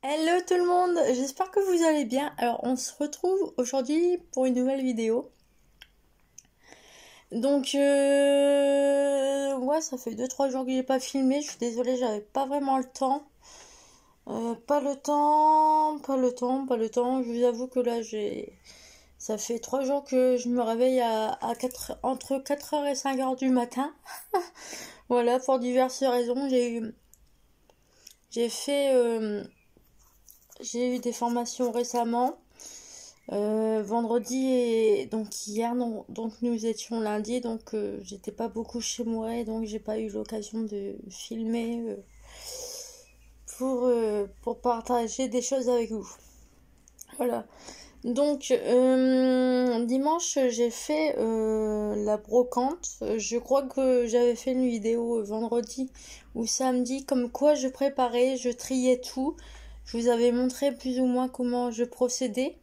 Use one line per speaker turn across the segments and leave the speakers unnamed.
Hello tout le monde, j'espère que vous allez bien. Alors on se retrouve aujourd'hui pour une nouvelle vidéo. Donc ouais, ça fait 2-3 jours que j'ai pas filmé, je suis désolée, j'avais pas vraiment le temps. Pas le temps. Je vous avoue que là ça fait 3 jours que je me réveille entre 4h et 5h du matin. Voilà, pour diverses raisons, j'ai fait j'ai eu des formations récemment. Vendredi et donc hier, non, donc nous étions lundi, donc j'étais pas beaucoup chez moi et donc j'ai pas eu l'occasion de filmer pour partager des choses avec vous. Voilà. Donc dimanche j'ai fait la brocante. Je crois que j'avais fait une vidéo vendredi ou samedi comme quoi je préparais, je triais tout. Je vous avais montré plus ou moins comment je procédais.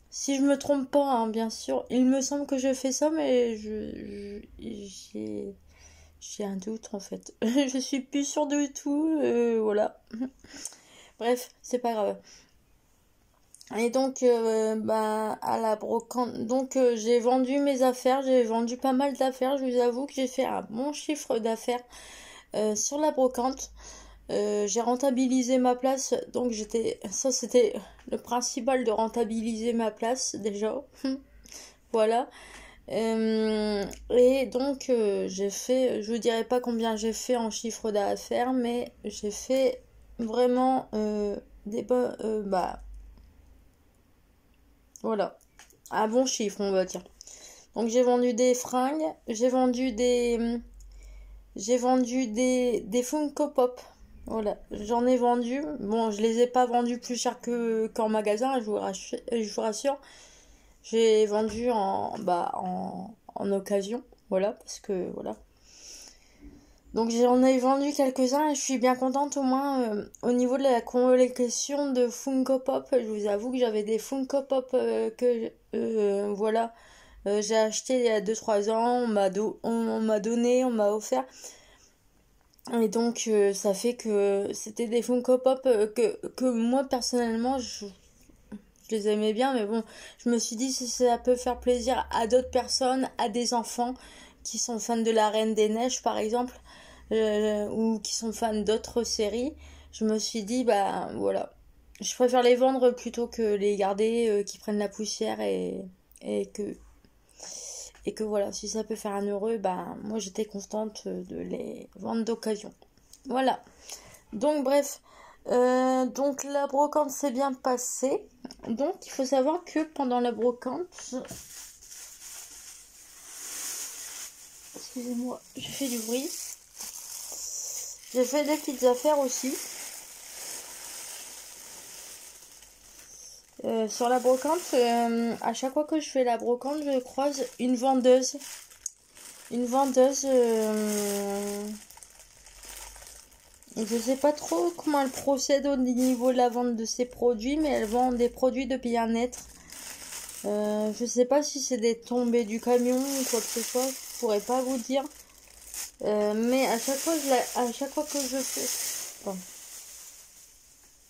Si je me trompe pas, hein, bien sûr, il me semble que je fais ça, mais j'ai un doute en fait. Je suis plus sûre de tout, voilà. Bref, c'est pas grave. Et donc, à la brocante, donc j'ai vendu mes affaires, j'ai vendu pas mal d'affaires. Je vous avoue que j'ai fait un bon chiffre d'affaires sur la brocante. J'ai rentabilisé ma place, donc ça c'était le principal de rentabiliser ma place déjà. Voilà. Et donc j'ai fait, je vous dirai pas combien j'ai fait en chiffre d'affaires, mais j'ai fait vraiment voilà, un bon chiffre on va dire. Donc j'ai vendu des fringues, j'ai vendu des Funko Pop. Voilà, j'en ai vendu. Bon, je les ai pas vendus plus cher qu'en magasin, je vous rassure. J'ai vendu en occasion, voilà, parce que voilà. Donc j'en ai vendu quelques-uns et je suis bien contente au moins au niveau de la collection de Funko Pop. Je vous avoue que j'avais des Funko Pop voilà, j'ai acheté il y a 2-3 ans, on m'a donné, on m'a offert. Et donc ça fait que c'était des Funko Pop que moi personnellement je les aimais bien, mais bon, je me suis dit si ça peut faire plaisir à d'autres personnes, à des enfants qui sont fans de la Reine des Neiges par exemple, ou qui sont fans d'autres séries, je me suis dit bah voilà, je préfère les vendre plutôt que les garder qui prennent la poussière et que voilà, si ça peut faire un heureux, bah moi j'étais contente de les vendre d'occasion. Voilà. Donc bref, donc la brocante s'est bien passée. Donc il faut savoir que pendant la brocante, excusez-moi, j'ai fait du bruit. J'ai fait des petites affaires aussi. Sur la brocante, à chaque fois que je fais la brocante, je croise une vendeuse. Une vendeuse, je sais pas trop comment elle procède au niveau de la vente de ses produits, mais elle vend des produits de bien-être. Je sais pas si c'est des tombées du camion ou quoi que ce soit, je pourrais pas vous dire. Mais à chaque fois que je fais, bon.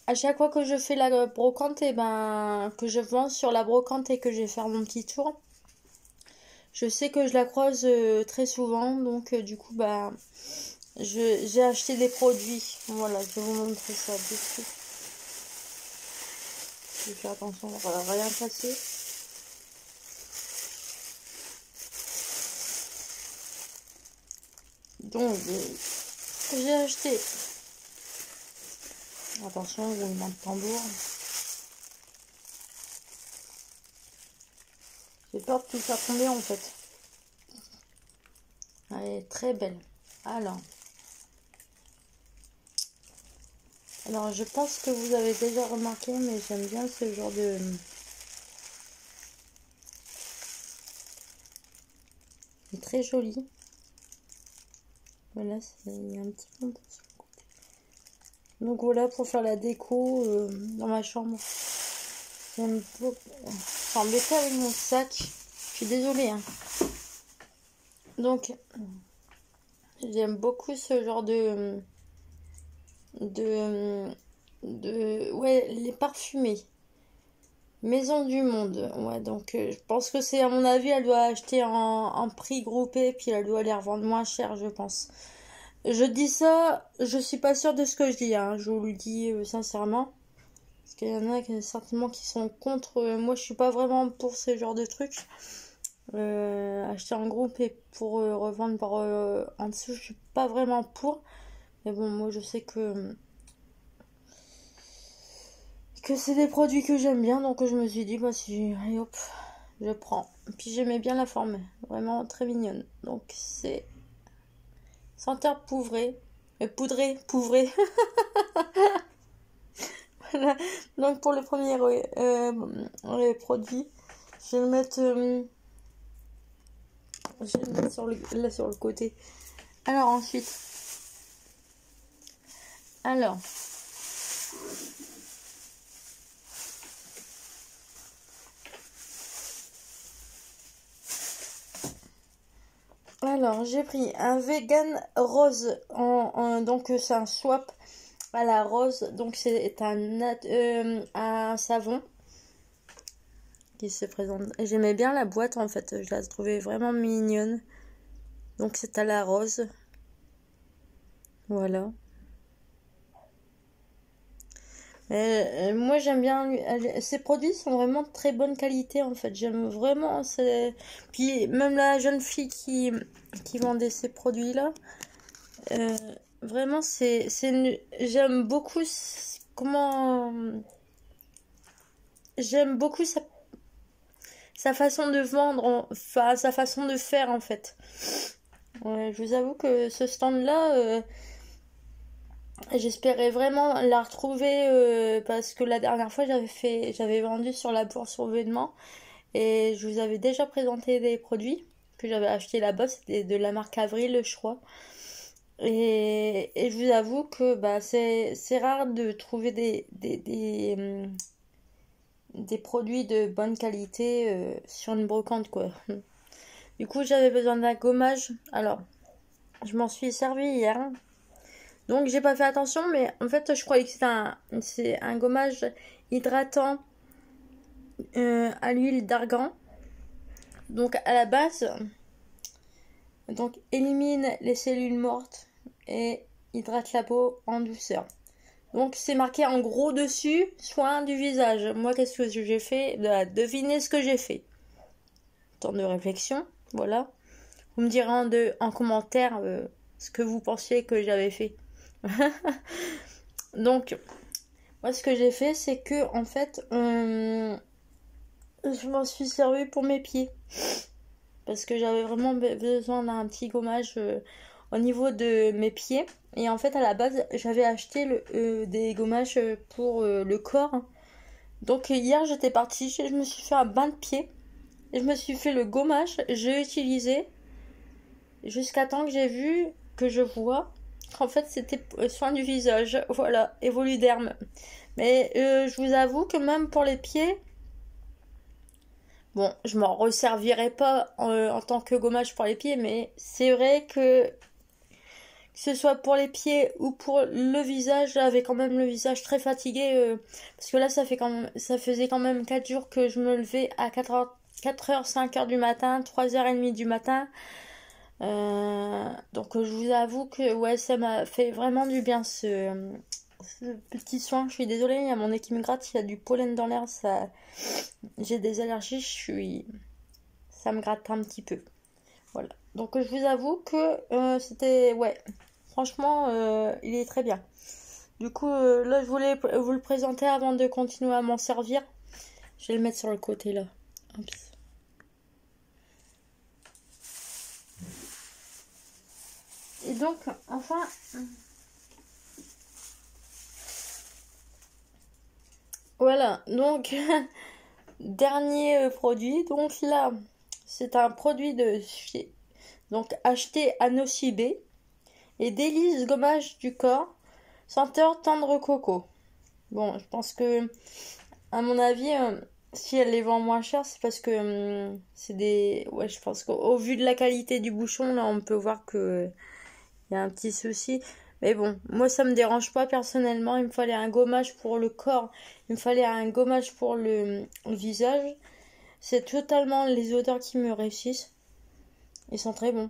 À chaque fois que je fais la brocante, et ben que je vends sur la brocante et que je vais faire mon petit tour, je sais que je la croise très souvent, donc du coup bah j'ai acheté des produits. Voilà, je vais vous montrer ça de suite. Je vais faire attention, on va rien passer. Donc j'ai acheté. Attention, roulement de tambour. J'ai peur de tout faire tomber en fait. Elle est très belle. Alors je pense que vous avez déjà remarqué, mais j'aime bien ce genre de... C'est très joli. Voilà, il y a un petit peu sur le côté. Donc voilà, pour faire la déco dans ma chambre. J'aime beaucoup. Je suis embêtée avec mon sac. Je suis désolée. Hein. Donc, j'aime beaucoup ce genre de Ouais, les parfumés. Maison du Monde. Ouais, donc je pense que c'est, à mon avis, elle doit acheter en prix groupé, puis elle doit les revendre moins cher, je pense. Je dis ça, je suis pas sûre de ce que je dis, hein, je vous le dis sincèrement. Parce qu'il y en a certainement qui sont contre. Moi, je suis pas vraiment pour ce genre de trucs. Acheter en groupe et pour revendre par en dessous, je suis pas vraiment pour. Mais bon, moi, je sais que c'est des produits que j'aime bien, donc je me suis dit, bah si, allez hop, je prends. Puis j'aimais bien la forme, vraiment très mignonne. Donc c'est senteur pouvré, pouvré. Voilà. Donc pour le premier produit, je vais le mettre, là sur le côté. Alors ensuite, alors. Alors, j'ai pris un vegan rose donc c'est un swap à la rose. Donc c'est un savon qui se présente. J'aimais bien la boîte en fait, je la trouvais vraiment mignonne. Donc c'est à la rose. Voilà. Moi j'aime bien ces produits sont vraiment de très bonne qualité en fait. J'aime vraiment puis même la jeune fille qui vendait ces produits-là. Euh, Vraiment, j'aime beaucoup comment, j'aime beaucoup sa façon de vendre, enfin, sa façon de faire, en fait. Ouais, je vous avoue que ce stand-là, j'espérais vraiment la retrouver, parce que la dernière fois, j'avais vendu sur la bourse aux vêtements, et je vous avais déjà présenté des produits que j'avais acheté là-bas, c'était de la marque Avril, je crois. Et je vous avoue que bah, c'est rare de trouver des produits de bonne qualité sur une brocante, quoi. Du coup, j'avais besoin d'un gommage. Alors, je m'en suis servi hier. Donc, j'ai pas fait attention, mais en fait, je croyais que c'est un gommage hydratant à l'huile d'argan. Donc, à la base, donc élimine les cellules mortes et hydrate la peau en douceur. Donc c'est marqué en gros dessus, soin du visage. Moi, qu'est-ce que j'ai fait? Devinez ce que j'ai fait. Temps de réflexion, voilà. Vous me direz en commentaire ce que vous pensiez que j'avais fait. Donc, moi, ce que j'ai fait, c'est que, en fait, je m'en suis servi pour mes pieds. Parce que j'avais vraiment besoin d'un petit gommage au niveau de mes pieds. Et en fait, à la base, j'avais acheté des gommages pour le corps. Donc hier, j'étais partie, je me suis fait un bain de pied. Et je me suis fait le gommage, j'ai utilisé jusqu'à temps que j'ai vu, que je vois qu'en fait c'était soin du visage. Voilà, Evoluderm. Mais je vous avoue que même pour les pieds, bon, je m'en resservirai pas en tant que gommage pour les pieds, mais c'est vrai que ce soit pour les pieds ou pour le visage, j'avais quand même le visage très fatigué parce que là ça faisait quand même 4 jours que je me levais à 4h 5h du matin, 3h30 du matin. Donc je vous avoue que ouais, ça m'a fait vraiment du bien ce petit soin. Je suis désolée, il y a mon nez qui me gratte, il y a du pollen dans l'air, j'ai des allergies, ça me gratte un petit peu. Voilà. Donc je vous avoue que c'était ouais, franchement il est très bien. Du coup là je voulais vous le présenter avant de continuer à m'en servir. Je vais le mettre sur le côté là. Oups. Et donc enfin voilà, donc dernier produit. Donc là c'est un produit de chez donc acheté à Nocibé et délice gommage du corps senteur tendre coco. Bon, je pense que à mon avis si elle les vend moins cher, c'est parce que c'est des ouais, je pense qu'au vu de la qualité du bouchon là, on peut voir que il y a un petit souci. Mais bon, moi ça me dérange pas personnellement. Il me fallait un gommage pour le corps. Il me fallait un gommage pour le visage. C'est totalement les odeurs qui me réussissent. Ils sont très bons.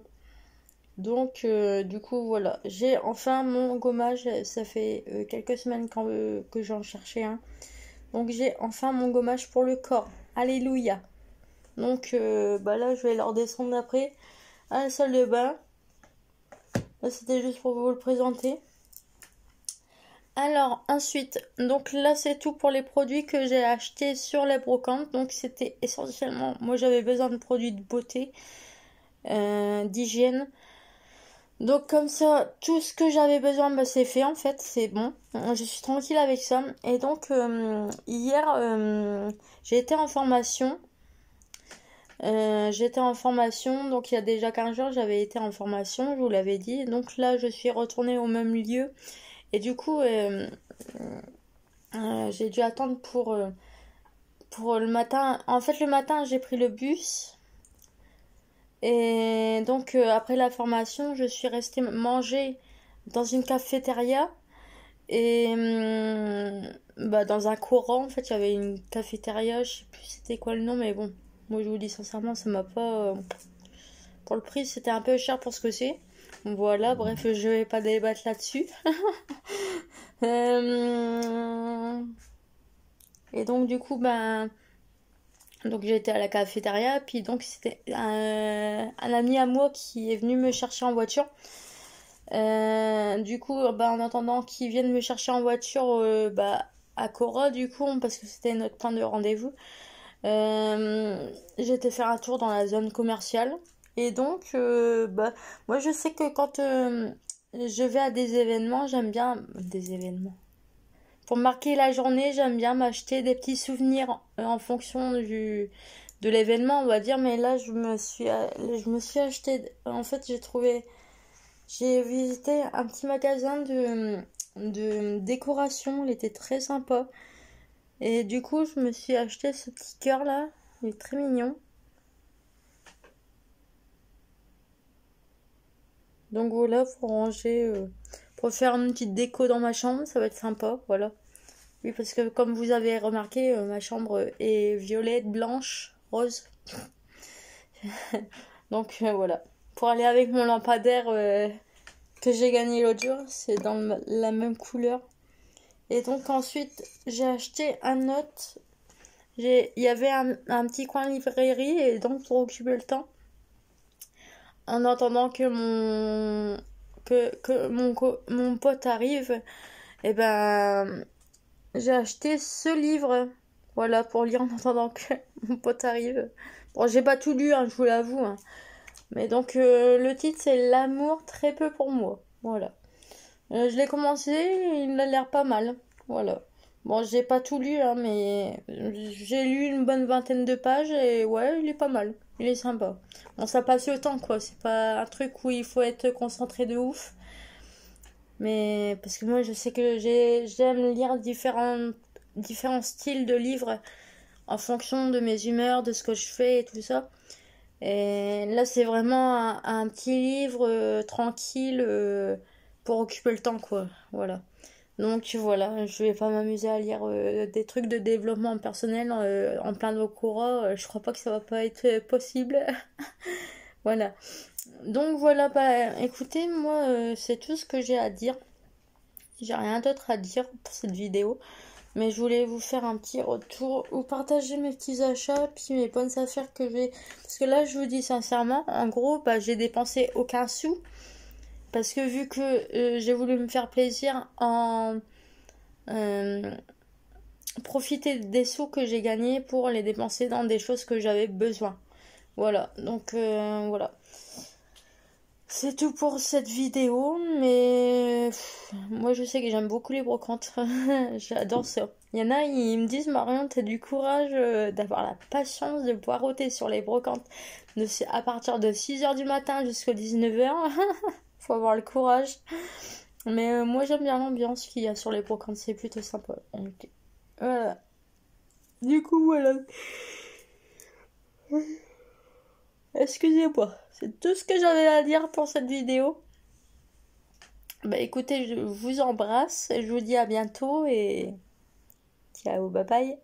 Donc du coup voilà. J'ai enfin mon gommage. Ça fait quelques semaines que j'en cherchais un. Donc j'ai enfin mon gommage pour le corps. Alléluia. Donc là je vais leur descendre après à la salle de bain. Là c'était juste pour vous le présenter. Alors ensuite, donc là c'est tout pour les produits que j'ai achetés sur les brocantes. Donc c'était essentiellement, moi j'avais besoin de produits de beauté, d'hygiène. Donc comme ça, tout ce que j'avais besoin, c'est fait en fait, c'est bon. Je suis tranquille avec ça. Et donc hier, j'ai été en formation. Donc il y a déjà 15 jours, j'avais été en formation, je vous l'avais dit. Donc là, je suis retournée au même lieu. Et du coup, j'ai dû attendre pour le matin. En fait, le matin, j'ai pris le bus. Et donc, après la formation, je suis restée manger dans une cafétéria. Et dans un courant, en fait, il y avait une cafétéria. Je sais plus c'était quoi le nom, mais bon. Moi, je vous dis sincèrement, ça m'a pas... Pour le prix, c'était un peu cher pour ce que c'est. Voilà, bref, je vais pas débattre là-dessus. Et donc, du coup, donc j'ai été à la cafétéria, puis donc c'était un ami à moi qui est venu me chercher en voiture. Du coup, en attendant qu'il vienne me chercher en voiture à Cora, du coup, parce que c'était notre point de rendez-vous, j'ai été faire un tour dans la zone commerciale. Et donc, moi je sais que quand je vais à des événements, j'aime bien des événements. Pour marquer la journée, j'aime bien m'acheter des petits souvenirs en fonction de l'événement, on va dire. Mais là, je me suis acheté. En fait, j'ai visité un petit magasin de décoration. Il était très sympa. Et du coup, je me suis acheté ce petit cœur là. Il est très mignon. Donc voilà, pour ranger, pour faire une petite déco dans ma chambre, ça va être sympa. Voilà. Oui, parce que comme vous avez remarqué, ma chambre est violette, blanche, rose. Donc voilà. Pour aller avec mon lampadaire que j'ai gagné l'autre jour, c'est dans la même couleur. Et donc ensuite, j'ai acheté un autre. Il y avait un petit coin librairie et donc pour occuper le temps, en attendant que mon pote arrive, et j'ai acheté ce livre. Voilà, pour lire en attendant que mon pote arrive. Bon, j'ai pas tout lu, hein, je vous l'avoue. Hein. Mais donc, le titre, c'est L'amour très peu pour moi. Voilà. Je l'ai commencé, il a l'air pas mal. Voilà. Bon, j'ai pas tout lu, hein, mais j'ai lu une bonne vingtaine de pages et ouais, il est pas mal. Il est sympa. Bon, ça passe le temps, quoi. C'est pas un truc où il faut être concentré de ouf. Mais parce que moi, je sais que j'aime lire différents styles de livres en fonction de mes humeurs, de ce que je fais et tout ça. Et là, c'est vraiment un petit livre tranquille pour occuper le temps, quoi. Voilà. Donc voilà, je vais pas m'amuser à lire des trucs de développement personnel en plein Okura. Je crois pas que ça va pas être possible. Voilà. Donc voilà, écoutez, moi, c'est tout ce que j'ai à dire. J'ai rien d'autre à dire pour cette vidéo. Mais je voulais vous faire un petit retour ou partager mes petits achats puis mes bonnes affaires que j'ai. Parce que là, je vous dis sincèrement, en gros, j'ai dépensé aucun sou. Parce que vu que j'ai voulu me faire plaisir en profiter des sous que j'ai gagnés pour les dépenser dans des choses que j'avais besoin. Voilà, donc voilà. C'est tout pour cette vidéo, mais moi je sais que j'aime beaucoup les brocantes. J'adore ça. Il y en a, ils me disent, Marion, t'as du courage d'avoir la patience de poireauter sur les brocantes à partir de 6h du matin jusqu'à 19h. Faut avoir le courage. Mais moi j'aime bien l'ambiance qu'il y a sur les brocantes, c'est plutôt sympa. Donc, voilà. Du coup, voilà. Excusez-moi, c'est tout ce que j'avais à dire pour cette vidéo. Bah écoutez, je vous embrasse, je vous dis à bientôt et ciao, bye bye.